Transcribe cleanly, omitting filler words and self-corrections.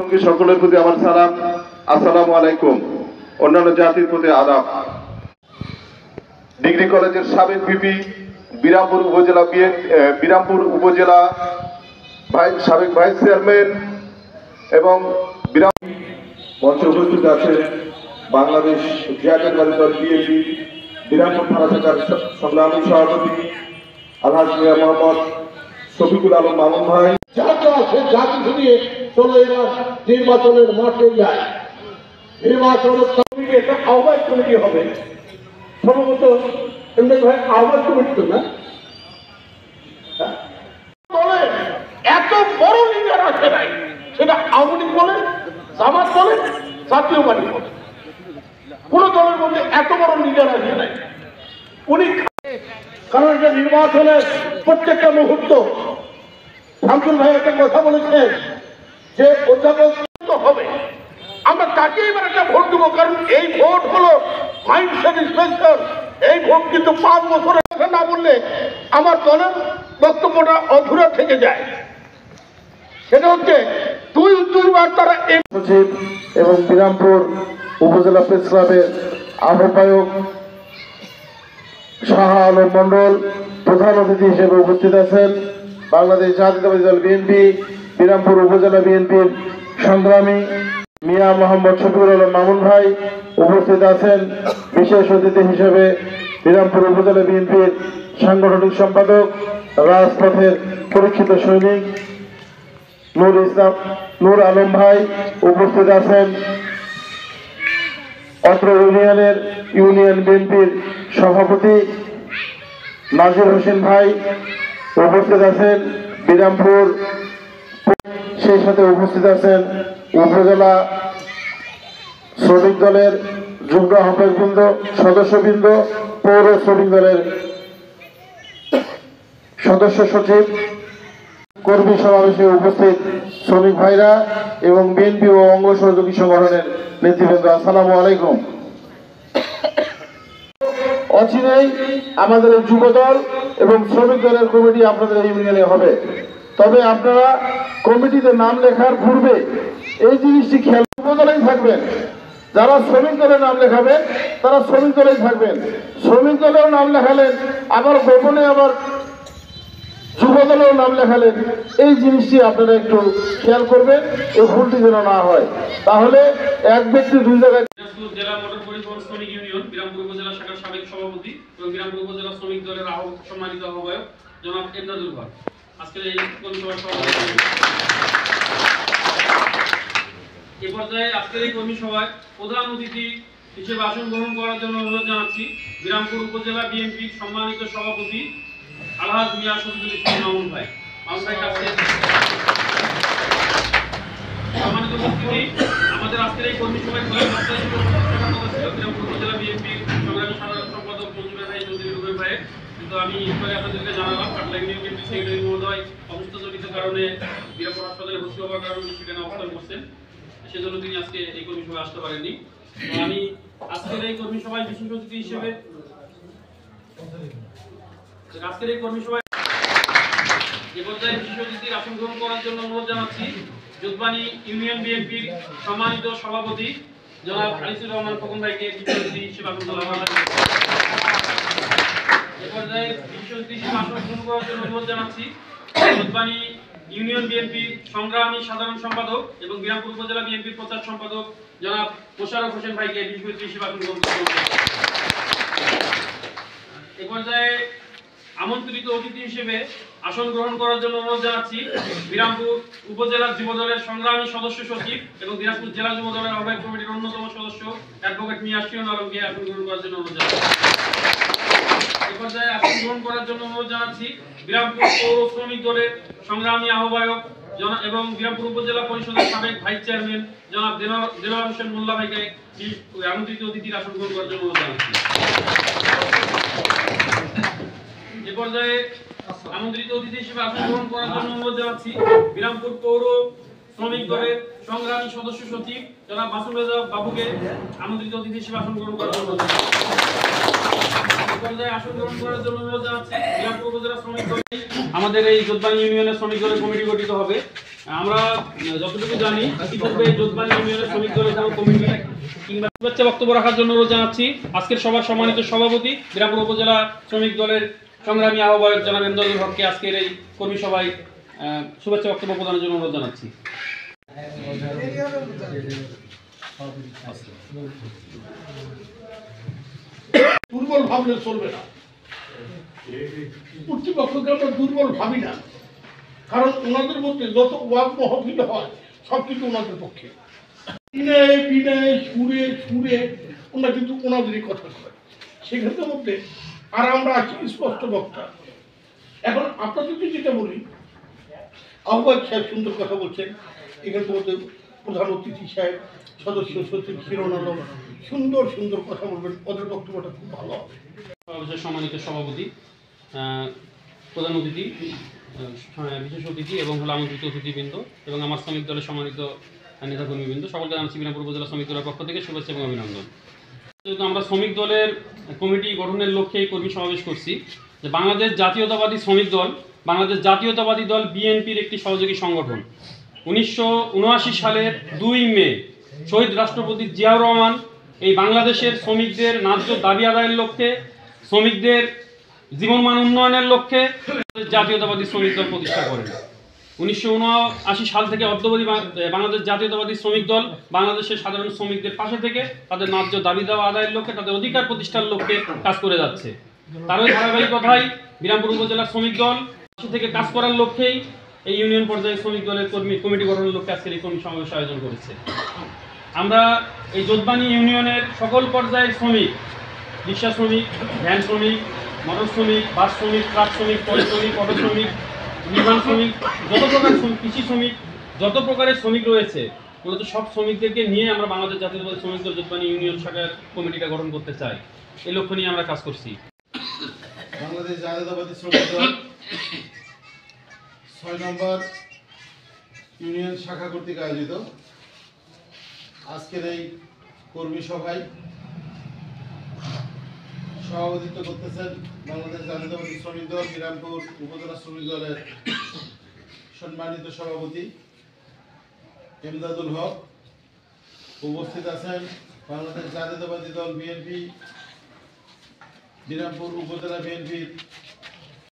উপস্থিতি সকলের প্রতি আমার সালাম, আসসালামু আলাইকুম। অন্যান্য জাতির প্রতি আদাব। ডিগ্রি কলেজের সাবেক ভিপি, বিরামপুর উপজেলা সাবেক ভাইস চেয়ারম্যান এবং মঞ্চে উপস্থিত আছেন বাংলাদেশ জাতীয়তাবাদী দল বিএনপি বিরামপুর থানা শাখার সংগ্রামী সভাপতি আলহাজ মিয়া মোহাম্মদ শফিকুল আলম মামুন ভাই। জাতি শুনিয়ে চলো এবার নির্বাচনের মাঠে যায়। নির্বাচনের একটা আহ্বায়ক কমিটি হবে, সম্ভবত ভাই আহ্বায়ক কমিটি তো না, এত বড় লিডার আছে নাই, সেটা আওয়ামী লীগ বলে, জামাত বলে, জাতীয় পার্টি বলে, কোন দলের মধ্যে এত বড় লিডার আছে নাই উনি। কারণ এটা নির্বাচনের প্রত্যেকটা মুহূর্ত শামসুল ভাই একটা কথা বলেছেন যে অধ্যাপক হবে, আমরা তাকে এবার একটা ভোট দেবো। কারণ এই ভোট হলো মাইন্ড স্যাটিসফ্যাকশন। এই ভোট কিন্তু 5 বছরের কথা না বললে আমার দলের বক্তব্যটা অধুরা থেকে যায়। সেটা হচ্ছে দুইবার তারা সচিব এবং বিরামপুর উপজেলা প্রেস ক্লাবের আহ্বায়ক শাহ আলম মন্ডল প্রধান অতিথি হিসেবে উপস্থিত আছেন। বাংলাদেশ জাতীয়তাবাদী দল বিএনপি বিরামপুর উপজেলা বিএনপির সংগ্রামী মিয়া মোহাম্মদ শফিকুল আলম মামুন ভাই উপস্থিত আছেন। বিশেষ অতিথি হিসেবে বিরামপুর উপজেলা বিএনপির সাংগঠনিক সম্পাদক, রাজপথের পরীক্ষিত সৈনিক নূর আলম ভাই উপস্থিত আছেন। অত্র ইউনিয়ন বিএনপির সভাপতি নাজির হোসেন ভাই উপস্থিত আছেন বিরামপুর। সেই সাথে উপস্থিত আছেন উপজেলা শ্রমিক দলের যুগ্ম আহ্বায়কবৃন্দ, সদস্যবৃন্দ, পৌর শ্রমিক দলের সদস্য সচিব, কর্মী সমাবেশে উপস্থিত শ্রমিক ভাইরা এবং বিএনপি ও অঙ্গ সহযোগী সংগঠনের নেতৃবৃন্দ, আসসালামু আলাইকুম। অচিরেই আমাদের যুব দল এবং শ্রমিক দলের কমিটি আপনাদের এই ইউনিয়নে হবে। তবে আপনারা কমিটিতে নাম লেখার পূর্বে এই জিনিসটি খেয়াল দলেই থাকবেন। যারা শ্রমিক দলের নাম লেখাবেন তারা শ্রমিক দলেই থাকবেন। শ্রমিক দলেও নাম লেখালেন, আবার গোপনে আবার যুব দলেও নাম লেখালেন, এই জিনিসটি আপনারা একটু খেয়াল করবেন, এই ভুলটি যেন না হয়। তাহলে এক ব্যক্তি দুই জায়গায়। জেলা মোটর পরিবহন শ্রমিক ইউনিয়ন বিরামপুর উপজেলা শাখার সাবেক সভাপতি এবং বিরামপুর উপজেলা শ্রমিক দলের সম্মানিত আহ্বায়ক জনাব এমদাদুল হক আজকের এই কর্মী সভার সভাপতি। এ পর্যায়ে আজকের এই কর্মী সভায় প্রধান অতিথি হিসেবে আসন গ্রহণ করার জন্য অনুরোধ জানাচ্ছি বিরামপুর উপজেলা বিএনপির সম্মানিত সভাপতি আলহাজ মিয়া শফিকুল ইসলাম মামুন ভাই। মামুন ভাই কাছে সম্মানিত উপস্থিতি, আমাদের আজকের এই কর্মী সভায় বিরামপুর উপজেলা বিএনপির সংগ্রামী সাধারণ সম্পাদক মঞ্জুর ভাই চৌধুরী রুবেল ভাই, কিন্তু আমি পরে আপনাদেরকে জানালাম কাটলা ইউনিয়ন বিএনপি সেক্রেটারি মহোদয় অসুস্থজনিত কারণে বিরামপুর হাসপাতালে ভর্তি হওয়ার কারণে সেখানে অবস্থান করছেন, সেজন্য তিনি আজকে এই কর্মী সভায় আসতে পারেননি। আমি আজকের এই কর্মী সভায় বিশেষ অতিথি হিসেবে আজকের এই কর্মী সভায় এ পর্যায়ে বিশেষ অতিথির আসন গ্রহণ করার জন্য অনুরোধ জানাচ্ছি যোধবানী ইউনিয়ন বিএনপির সম্মানিত সভাপতি জনাব আনিসুর রহমান খোকন ভাইকে বিশেষ অতিথি হিসেবে আসন গ্রহণ করার জন্য অনুরোধ জানাচ্ছি যোধবানী ইউনিয়ন বিএনপির সংগ্রামী সাধারণ সম্পাদক এবং বিরামপুর উপজেলা বিএনপির প্রচার সম্পাদক জনাব মোশাররফ হোসেন ভাইকে বিশেষ অতিথি হিসেবে আসন গ্রহণ করতে হবে। এ পর্যায়ে আমন্ত্রিত অতিথি হিসেবে আসন গ্রহণ করার জন্য অনুরোধ জানাচ্ছি বিরামপুর উপজেলার যুব দলের সংগ্রামী সদস্য সচিব এবং দিনাজপুর জেলা যুব দলের আহ্বায়ক কমিটির অন্যতম সদস্য অ্যাডভোকেট মিয়া শিওন আলমকে আসন গ্রহণ করার জন্য অনুরোধ জানাচ্ছি। এ পর্যায়ে আসন গ্রহণ করার জন্য অনুরোধ জানাচ্ছি বিরামপুর পৌর শ্রমিক দলের সংগ্রামী আহ্বায়ক এবং বিরামপুর উপজেলা পরিষদের সাবেক ভাইস চেয়ারম্যান জনাব দেলোয়ার হোসেন মোল্লা ভাইকে আমন্ত্রিত অতিথির আসন গ্রহণ করার জন্য অনুরোধ জানাচ্ছি। এ পর্যায়ে আমন্ত্রিত অতিথি হিসেবে আসন গ্রহণ করার জন্য অনুরোধ জানাচ্ছি বিরামপুর পৌর শ্রমিক দলের সংগ্রামী সদস্য সচিব জনাব মাসুম রেজা বাবুকে আমন্ত্রিত অতিথি হিসেবে আসন গ্রহণ করার জন্য অনুরোধ জানাচ্ছি। এ পর্যায়ে আসন গ্রহণ করার জন্য অনুরোধ জানাচ্ছি বিরামপুর উপজেলা শ্রমিক দল। আমাদের এই যোধবানী ইউনিয়নের শ্রমিক দলের কমিটি গঠিত হবে। আমরা যতটুকু জানি ইতিপূর্বে যোধবাণী ইউনিয়নের শ্রমিক দলের কোনো কমিটি কিংবা শুভেচ্ছা বক্তব্য রাখার জন্য অনুরোধ জানাচ্ছি আজকের সভার সম্মানিত সভাপতি বিরামপুর উপজেলা শ্রমিক দলের সংগ্রামী আহ্বায়ক জনাব এমদাদুল হককে আজকের এই কর্মী সভায় শুভেচ্ছা বক্তব্য প্রদানের জন্য অনুরোধ জানাচ্ছি। দুর্বল ভাবলে চলবে না, কর্তৃপক্ষকে আমরা দুর্বল ভাবি না, কারণ ওনাদের মধ্যে যত ওয়াক মহফিল হয় সব কিন্তু ওনাদের পক্ষে। বিনয়ে বিনয়ে সুরে সুরে ওনারা কিন্তু ওনাদেরই কথা কয়, সেক্ষেত্রের মধ্যে আর আমরা আছি স্পষ্ট বক্তা। এখন আপনাদেরকে যেটা বলি, আহ্বায়ক সাহেব সুন্দর কথা বলছেন, এখানের মধ্যে প্রধান অতিথি সাহেব, সদস্য সচিব হিরণ আলম সুন্দর সুন্দর কথা বলবেন, ওদের বক্তব্যটা খুব ভালো হবে। সমাবেশের সম্মানিত সভাপতি, প্রধান অতিথি, বিশেষ অতিথি এবং হলো আমন্ত্রিত অতিথিবৃন্দ এবং আমার শ্রমিক দলের সম্মানিত নেতাকর্মীবৃন্দ, সকলকে জানাচ্ছি বিরামপুর উপজেলা শ্রমিক দলের পক্ষ থেকে শুভেচ্ছা এবং অভিনন্দন। যেহেতু আমরা শ্রমিক দলের কমিটি গঠনের লক্ষ্যে এই কর্মী সমাবেশ করছি, যে বাংলাদেশ জাতীয়তাবাদী শ্রমিক দল বাংলাদেশ জাতীয়তাবাদী দল বিএনপির একটি সহযোগী সংগঠন। 1979 সালের 2 মে শহীদ রাষ্ট্রপতি জিয়াউর রহমান এই বাংলাদেশের শ্রমিকদের ন্যায্য দাবি আদায়ের লক্ষ্যে, শ্রমিকদের জীবনমান উন্নয়নের লক্ষ্যে জাতীয়তাবাদী শ্রমিক দল প্রতিষ্ঠা করেন। 1979 সাল থেকে অদ্যাবধি বাংলাদেশ জাতীয়তাবাদী শ্রমিক দল বাংলাদেশের সাধারণ শ্রমিকদের পাশে থেকে তাদের ন্যায্য দাবি দেওয়া আদায়ের লক্ষ্যে, তাদের অধিকার প্রতিষ্ঠার লক্ষ্যে কাজ করে যাচ্ছে। তার ওই ধারাবাহিকতায় বিরামপুর উপজেলা শ্রমিক দল থেকে কাজ করার লক্ষ্যেই এই ইউনিয়ন পর্যায়ে শ্রমিক দলের কমিটি গঠনের লক্ষ্যে আজকের এই কর্মী সমাবেশ আয়োজন করেছে। আমরা এই যোধবাণী ইউনিয়নের সকল পর্যায়ের শ্রমিক, রিক্সা শ্রমিক, ভ্যান শ্রমিক, মোটর শ্রমিক, বাস শ্রমিক, ট্রাক শ্রমিক, পলি শ্রমিক, অটো শ্রমিক, নির্মাণ শ্রমিক, যত প্রকার কৃষি শ্রমিক, যত প্রকারের শ্রমিক রয়েছে মূলত সব শ্রমিকদেরকে নিয়ে আমরা বাংলাদেশ জাতীয়তাবাদী শ্রমিক দল যোধবাণী ইউনিয়ন শাখার কমিটিটা গঠন করতে চাই। এই লক্ষ্য নিয়ে আমরা কাজ করছি। বাংলাদেশ জাতীয়তাবাদী শ্রমিক দল 6 নম্বর ইউনিয়ন শাখা কর্তৃক আয়োজিত আজকের এই কর্মী সভায় সভাপতিত্ব করতেছেন বাংলাদেশ জাতীয়তাবাদী শ্রমিক দল বিরামপুর উপজেলা শ্রমিক দলের সম্মানিত সভাপতি এমদাদুল হক। উপস্থিত আছেন বাংলাদেশ জাতীয়তাবাদী দল বিএনপি বিরামপুর উপজেলা বিএনপির